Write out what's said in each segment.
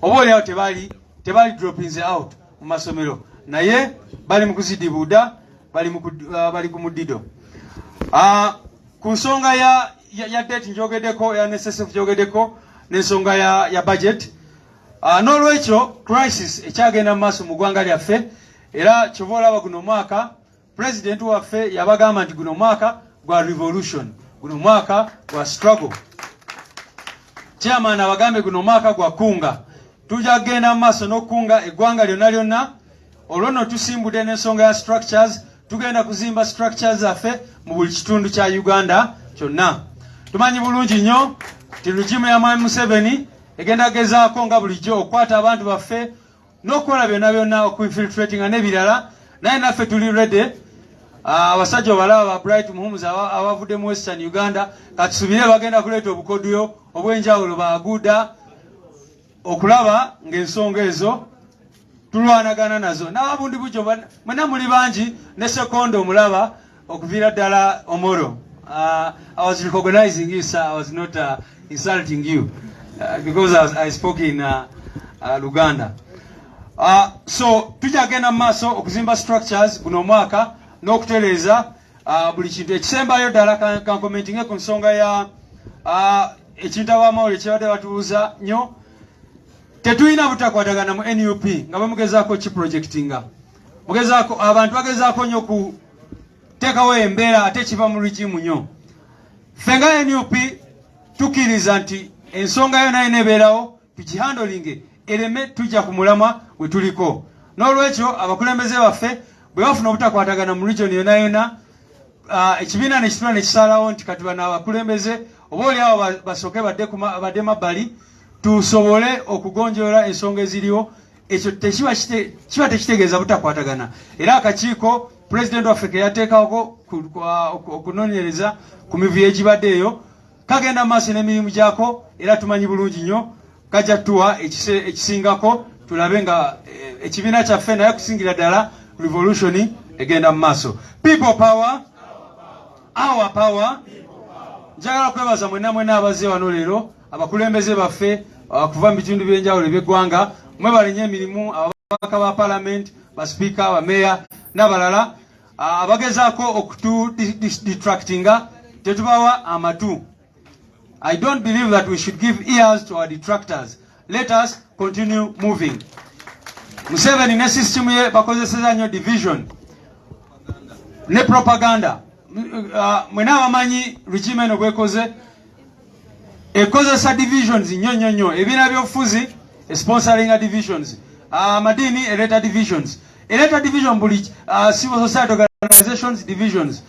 oboolyawo tebali droppings out mu masomero naye bali mu kuzidibuuda bali ku muddido. Ku nsonga ya debt njogeddeko, ya NSSF njogeddeko, n'ensonga ya budget. N'olwekyo crisis ekyagenda mu maaso mu ggwanga lyaffe, era kyova olaba guno mwaka president waffe yabagamba nti guno mwaka gwa revolution, guno mwaka gwa struggle. Chairman abagambe guno mwaka gwa kunga. Tujja kugenda mu maaso n'okunga eggwanga lyonna lyonna. Olwo nno tusimbudde n'ensonga ya structures, tugenda kuzimba structures zaffe mu buli kitundu kya Uganda kyonna. Tumanyi bulungi nnyo ti regimu ya Mwami Museveni egenda gezaako nga bulijjo okukwata abantu baffe n'okukola byonna byonna okuinfiltratinga n'ebirala, naye naffe tuli ready. Abasajja obalaba ba Bright Muhumuzi abavudde mu Western Uganda katusubire bagenda kuleeta obukodyo obw'enjawulo baaguda okulaba ng'ensonga ezo tulwanagana nazo. N'ababundi bujjo mwena muli bangi ne sekondo omulaba okuviira ddala Omoro. I was recognizing you, sir. I was not insulting you because I spoke in Luganda. So tujja genda mu maaso okuzimba structures guno mwaka n'okutereeza buli kintu ekisembayo ddala. Kankomentinge ku nsonga ya ekintu ab'amawulire kyebadde batubuuza nnyo. Tetulina butakwatagana mu NUP nga bamugezaako kiprojectinga. Mugezaako abantu bagezaako nnyo kuteekawo embeera ate kiva mu regimu nnyo. Ffe nga NUP tukkiriza nti ensonga yonna eneebeerawo tugihandolinge ereme tujja ku mulamwa we tuliko. N'olwekyo abakulembeze baffe bwe bafuna obutakwatagana mu region yonna yonna, ekibiina ne kitula ne kisalawo nti kati bano abakulembeze oboolyawo basooke badde mabbali tusobole okugonjoola ensonga eziriwo. Ekyo kiba tekitegeeza butakwatagana. Era akakiiko president waffe ke yateekako okunoonyereza ku mivuyo egibadde eyo kagenda mu maaso n'emirimu gyako, era tumanyi bulungi nnyo kajja tuwa ekisingako tulabe nga ekibiina kyaffe naye kusingira ddala revolution egenda mu maaso. People power, our power. Njagala kwebaza mwenna abazze wano leero, abakulembeze baffe kuva mu bitundu by'enjawulo by'eggwanga. Mwebale nnyo emirimu, ababaka ba parliament, baspeaker, bameya n'abalala abagezaako okutudistractinga. Tetubawa amatu. I don't believe that we should give ears to our detractors. Let us continue moving. Museveni ne system ye bakozeseza nnyo division ne propaganda. Mwena abamanyi regime eno bwekoze ekozesa divisions nnyo. Ebiina by'obufuzi sponsoring divisions. Amadini eleta divisions. Eleta division buli civil society organizations divisions.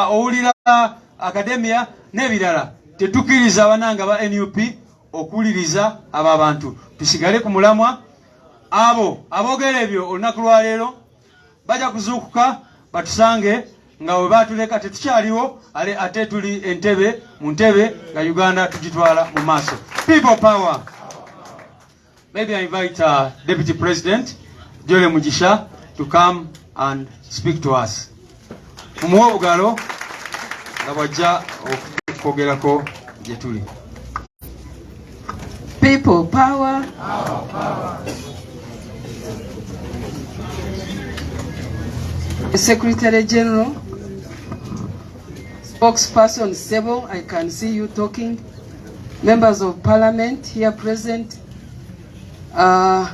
Owulira academia n'ebirala. Tetukkiriza abananga ba NUP okuwuliriza abo abantu. Tusigale ku mulamwa. Abo aboogera ebyo olunaku lwa leero bajja kuzuukuka batusange nga we baatuleka tetukyaliwo, ate tuli mu ntebe nga Uganda tugitwala mu maaso. People power. Maybe I invite Deputy President Jole Mugisha to come and speak to us. Mumuwe obugalo nga bwajja okwogerako gye tuli. People power. The Secretary General, spokesperson Sebo, I can see you talking. Members of Parliament here present. Our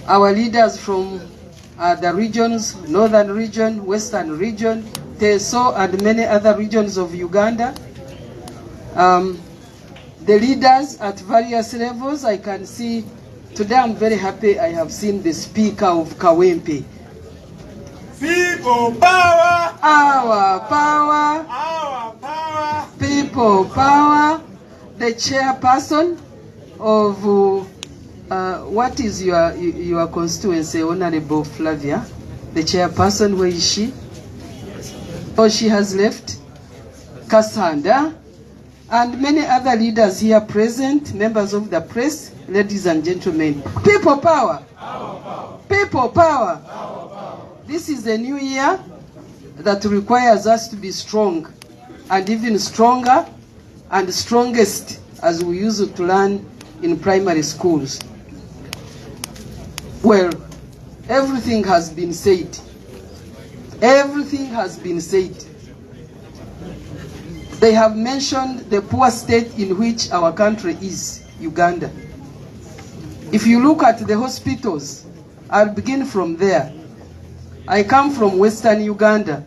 leaders from the regions, Northern Region, Western Region, Teso, and many other regions of Uganda. The leaders at various levels, I can see. Today I'm very happy I have seen the Speaker of Kawempe. People power! Our power! Our power! People power! The chairperson of what is your constituency, Honorable Flavia? The chairperson, where is she? Oh, she has left. Cassandra, and many other leaders here present, members of the press, ladies and gentlemen. People power! Our power! People power! Our power! This is a new year that requires us to be strong, and even stronger and strongest, as we used to learn in primary schools. Well, everything has been said. Everything has been said. They have mentioned the poor state in which our country is, Uganda. If you look at the hospitals, I'll begin from there. I come from Western Uganda,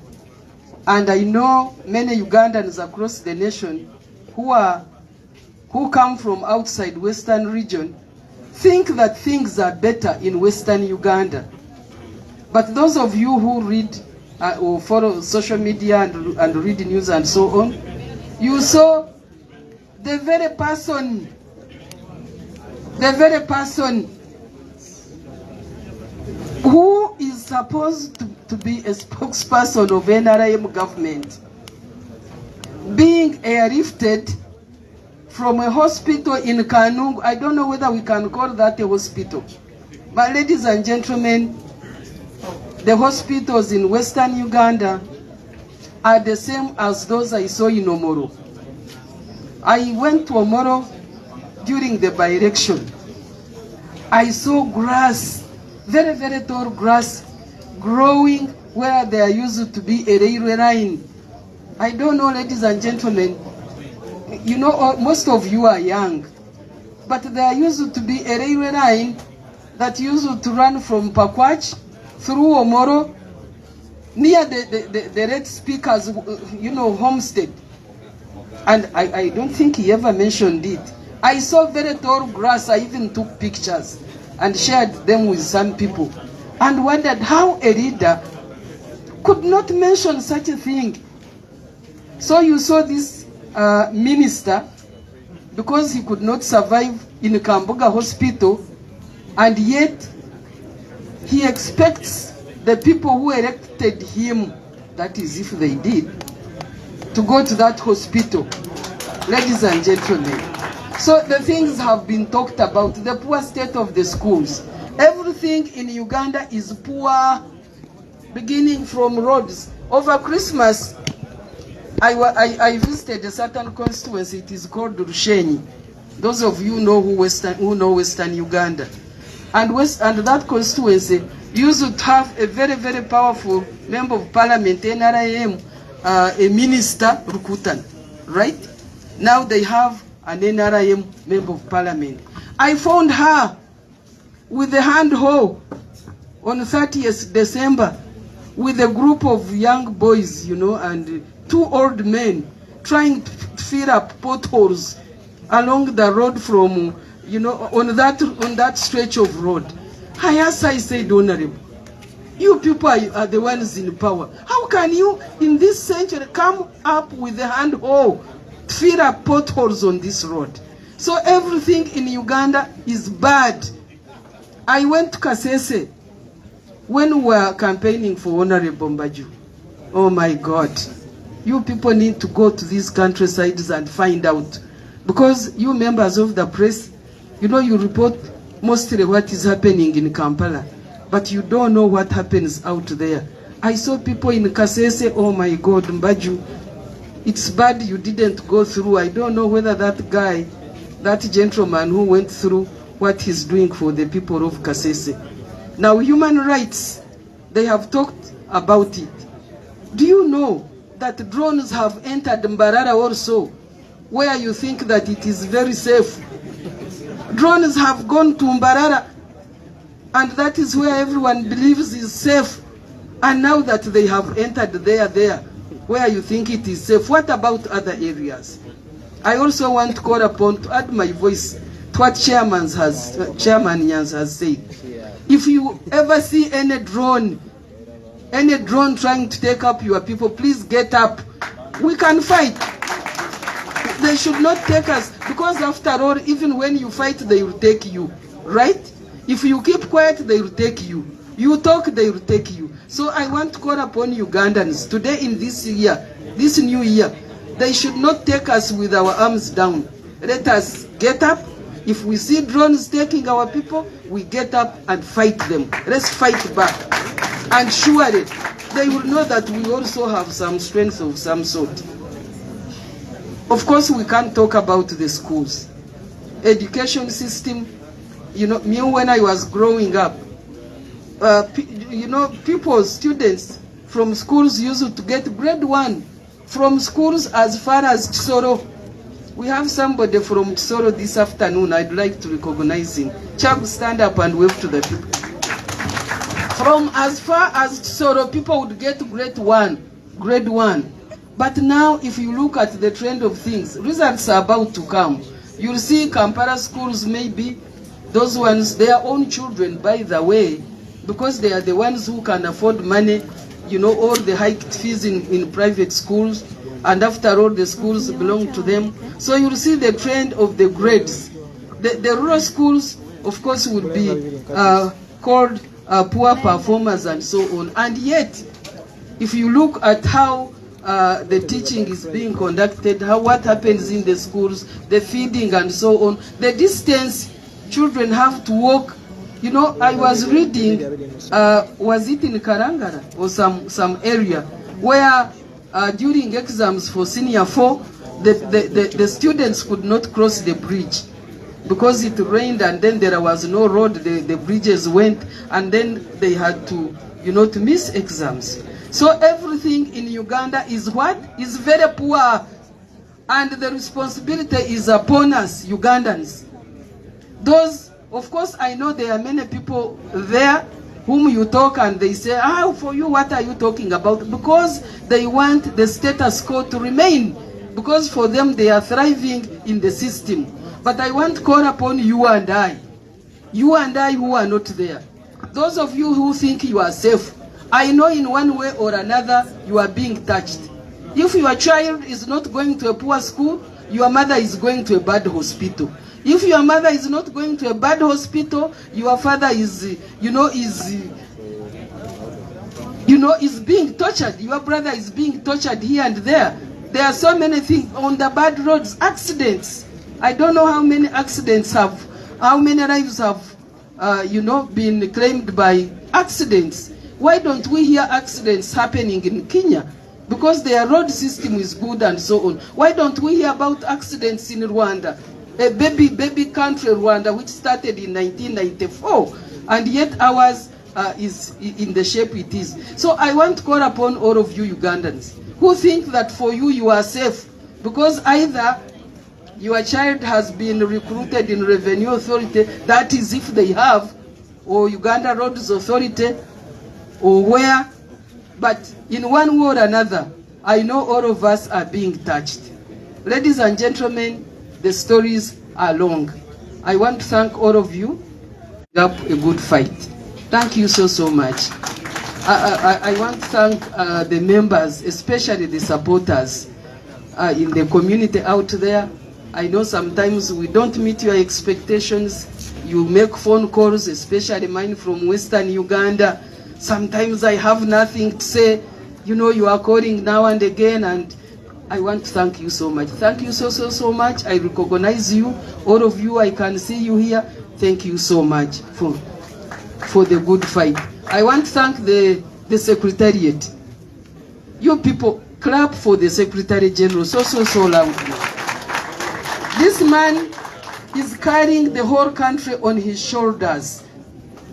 and I know many Ugandans across the nation who come from outside Western region think that things are better in Western Uganda. But those of you who read or follow social media and read news and so on, you saw the very person who is supposed to be a spokesperson of NRM government being airlifted from a hospital in Kanungu. I don't know whether we can call that a hospital. But ladies and gentlemen, the hospitals in Western Uganda are the same as those I saw in Omoro. I went to Omoro during the by-election. I saw grass, very, very tall grass, growing where there used to be a railway line. I don't know, ladies and gentlemen, you know, most of you are young, but there used to be a railway line that used to run from Pakwach through Omoro, near the red speakers, you know, homestead. And I don't think he ever mentioned it. I saw very tall grass. I even took pictures and shared them with some people and wondered how a leader could not mention such a thing. So you saw this minister, because he could not survive in Kamwoka Hospital, and yet he expects the people who elected him, that is if they did, to go to that hospital. Ladies and gentlemen, so the things have been talked about, the poor state of the schools. Everything in Uganda is poor, beginning from roads. Over Christmas, I visited a certain constituency. It is called Rushenyi. Those of you know who know Western Uganda. And that constituency used to have a very, very powerful member of parliament, NRM, a minister, Rukutan, right? Now they have an NRM member of parliament. I found her with a hand hoe on 30th December with a group of young boys, you know, and 2 old men trying to fill up potholes along the road from, you know, on that stretch of road. I said, Honorable, you people are the ones in power. How can you, in this century, come up with a hand hoe, fill up potholes on this road? So everything in Uganda is bad. I went to Kasese when we were campaigning for Honorable Mbaju. Oh my God. You people need to go to these countrysides and find out. Because you members of the press, you know, you report mostly what is happening in Kampala, but you don't know what happens out there. I saw people in Kasese, oh my God, Mbaju, it's bad you didn't go through. I don't know whether that guy, that gentleman who went through what he's doing for the people of Kasese. Now, human rights, they have talked about it. Do you know that drones have entered Mbarara also, where you think that it is very safe? Drones have gone to Mbarara, and that is where everyone believes is safe. And now that they have entered there, where you think it is safe, what about other areas? I also want to call upon to add my voice to what Chairman Nyanzi has said. If you ever see any drone trying to take up your people, please get up. We can fight. They should not take us, because after all, even when you fight, they will take you, right? If you keep quiet, they will take you. You talk, they will take you. So I want to call upon Ugandans today in this year, this new year, they should not take us with our arms down. Let us get up. If we see drones taking our people, we get up and fight them. Let's fight back. And surely, they will know that we also have some strength of some sort. Of course, we can't talk about the schools. education system. You know, me when I was growing up, you know, people, students from schools used to get grade 1 from schools as far as Kisoro. We have somebody from Kisoro this afternoon. I'd like to recognize him. Chag, stand up and wave to the people. From as far as Kisoro, people would get grade 1. But now, if you look at the trend of things, results are about to come. You'll see Kampala schools, maybe those ones, their own children, by the way, because they are the ones who can afford money, you know, all the high fees in private schools, and after all, the schools belong to them. So you'll see the trend of the grades. The rural schools, of course, would be called poor performers and so on. And yet, if you look at how the teaching is being conducted, what happens in the schools, the feeding and so on, the distance children have to walk. You know, I was reading, was it in Karangara or some area, where during exams for senior 4, the students could not cross the bridge because it rained and then there was no road, the bridges went, and then they had to, you know, to miss exams. So everything in Uganda is what? Is very poor. And the responsibility is upon us, Ugandans. Those, of course, I know there are many people there whom you talk and they say, for you, what are you talking about? Because they want the status quo to remain. Because for them, they are thriving in the system. But I want to call upon you and I who are not there. Those of you who think you are safe, I know in one way or another you are being touched. If your child is not going to a poor school, your mother is going to a bad hospital. If your mother is not going to a bad hospital, your father is being tortured. Your brother is being tortured here and there. There are so many things on the bad roads, accidents. I don't know how many accidents how many lives have, been claimed by accidents. Why don't we hear accidents happening in Kenya? Because their road system is good and so on. Why don't we hear about accidents in Rwanda? A baby country, Rwanda, which started in 1994, and yet ours is in the shape it is. So I want to call upon all of you Ugandans who think that for you are safe, because either your child has been recruited in Revenue Authority, that is if they have, or Uganda Roads Authority, or where, but in one way or another, I know all of us are being touched. Ladies and gentlemen, the stories are long. I want to thank all of you. Up a good fight. Thank you so much. I want to thank the members, especially the supporters in the community out there. I know sometimes we don't meet your expectations. You make phone calls, especially mine from Western Uganda. Sometimes I have nothing to say. You know, you are calling now and again, and I want to thank you so much. Thank you so much. I recognize you. All of you, I can see you here. Thank you so much for the good fight. I want to thank the Secretariat. You people, clap for the Secretary General so loudly. This man is carrying the whole country on his shoulders.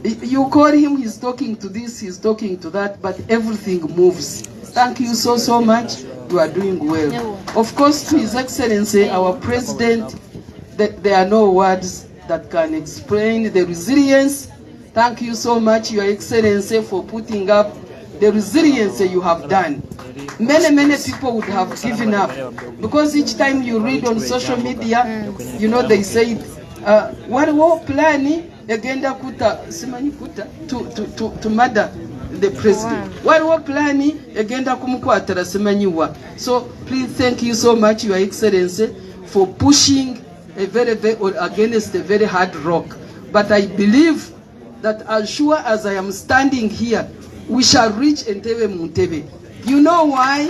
You call him, he's talking to this, he's talking to that, but everything moves. Thank you so much. You are doing well. Of course, to His Excellency, our President, there are no words that can explain the resilience. Thank you so much, Your Excellency, for putting up the resilience you have done. Many people would have given up, because each time you read on social media, you know, they say, what war plan agenda kuta simanyi kuta to murder the president. What war plan agenda kumukwatira simanyiwa. So please, thank you so much, Your Excellency, for pushing against a very hard rock. But I believe that as sure as I am standing here, we shall reach Entebbe Muntebbe. You know why?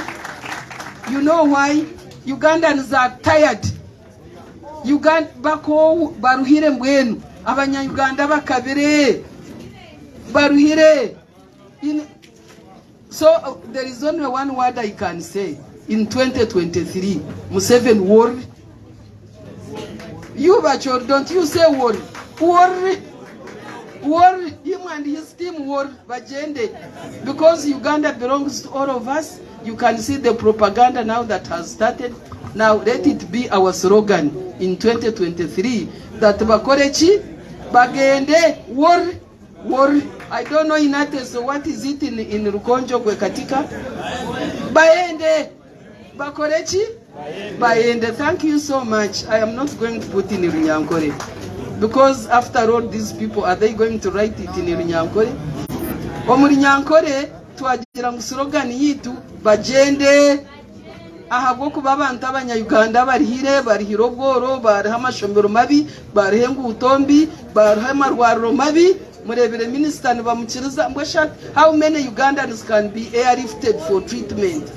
You know why? Ugandans are tired. Uganda bako baruhire mwenu. Abanya-Uganda bakabire. Baruhire. So there is only one word I can say. In 2023, Museveni world. You Bachor, don't you say worry. Worry. Worry. Him and his team worry. Bajende. Because Uganda belongs to all of us. You can see the propaganda now that has started. Now let it be our slogan in 2023 that Bakorechi, Bagende, worry. Worry. I don't know in Ate, so what is it in Rukonjo Kwekatika? Baende. Bakorechi? Baende. Thank you so much. I am not going to put in Runyankore. Because after all, these people, are they going to write it in Runyankore? Omurinyankore, tuwagira mu slogan yitu, Bajende. Ahabwo kuba abantu abanya-Uganda barihire, barihirobworo, bariho amashomero mabi, bariho ngutombi, bariho amarwariro mabi. Murebere minister nibamukiriza mbwesha, how many Ugandans can be airlifted for treatment?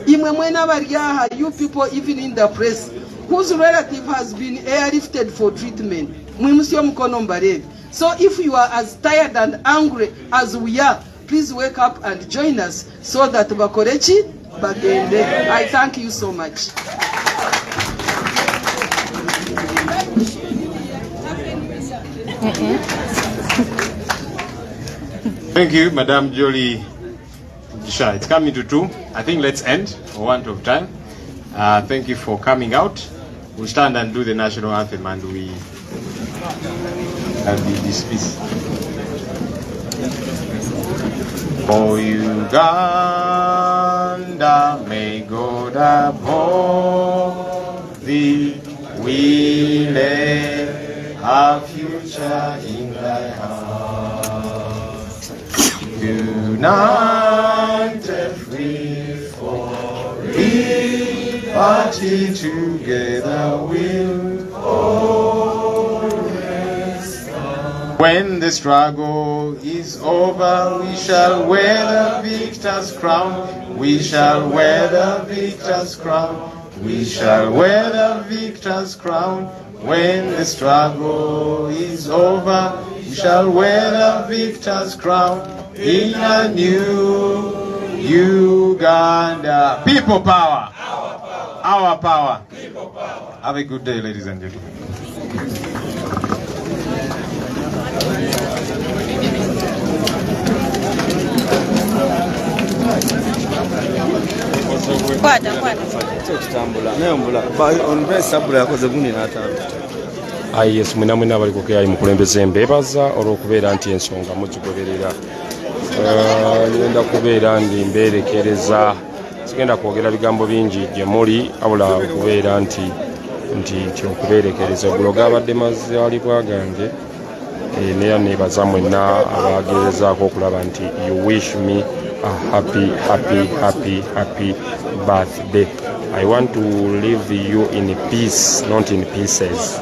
Imwe mwena bariyaha, you people even in the press, whose relative has been airlifted for treatment? Mwimusio mkono mbarebe. So if you are as tired and angry as we are, please wake up and join us so that Bakorechi Bagende. I thank you so much. Thank you, Madam Jolie. It's coming to 2. I think let's end for want of time. Thank you for coming out. We'll stand and do the national anthem and we can be dismissed. For Uganda, may God uphold thee. We lay our future in thy hands. United free for liberty, together we'll always stand. When the struggle is over, we shall wear the victor's crown. We shall wear the victor's crown. We shall wear the victor's crown. When the struggle is over, we shall wear the victor's crown in a new Uganda. People power. Our power. People power. Have a good day, ladies and gentlemen. Yes, mwina bali kukeya mukulembeze mbebaza olw'okubeera nti ensonga mukigoberera. Ngenda kubeera ndi mberekereza, sigenda kwogera bigambo bingi gye muli, wabula okubeera nti okuberekereza gulo gabadde mazaalibwa gange, neera neebaza mwenna abagezezaako okulaba nti you wish me a happy birthday. I want to leave you in peace, not in pieces.